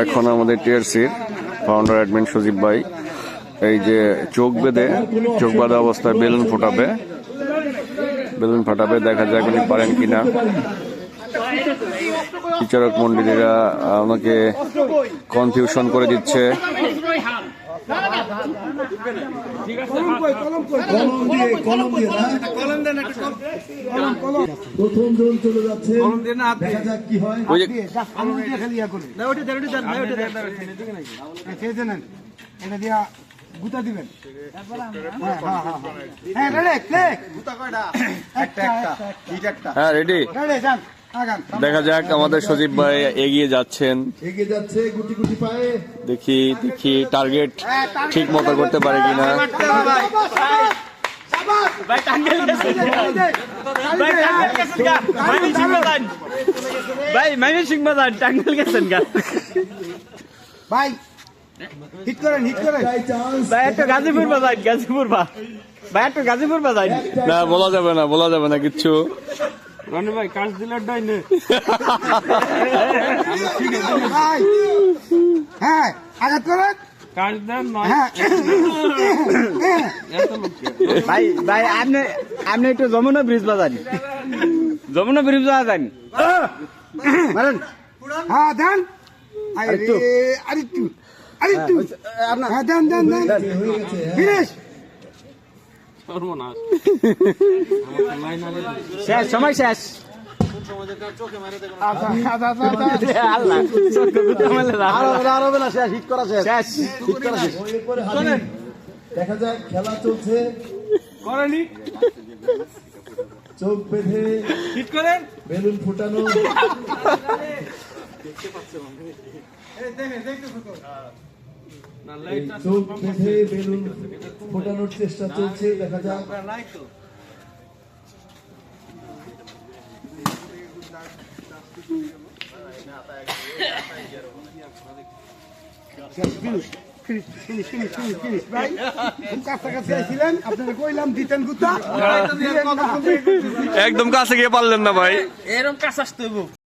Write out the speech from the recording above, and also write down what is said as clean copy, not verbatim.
এখন আমাদের টিআরসির founder admin সজীব ভাই এই যে চোখ বাঁধা অবস্থায় বেলুন ফাটাবে, দেখা যাক উনি পারেন কিনা। বিচারক মন্ডলীরা আমাকে কনফিউশন করে দিচ্ছে। প্রথম জন চলে যাচ্ছে, দেখা যাক কি হয়। গুতা দিবেন। হ্যাঁ রেডি, দেখা যাক আমাদের সজীব ভাই এগিয়ে যাচ্ছে গুটি গুটি পায়ে। দেখি টার্গেট ঠিক মতো করতে পারে কিনা। ভাই হিট করেন ভাই, একটা গাজীপুর বাজাই না, বলা যাবে না কিচ্ছু। রনি ভাই কাজ দিলে ডাইনে। হ্যাঁ আঘাত করেন, কাজ দেন। ভাই আপনি একটু যমুনা ব্রিজ বাজান, মারেন। হ্যাঁ দেন আরেকটু হ্যাঁ দেন ফিনিশ। শেষ, সময় শেষ। দেখা যাক, খেলা চলছে। চোখ বেঁধে হিট করেন, বেলুন ফুটানো। চোখ বেঁধে বেলুন ফোটানোর চেষ্টা চলছে, দেখা যাক। একদম কাছে গিয়ে পারলেন না ভাই। এরকম কাজ আসতে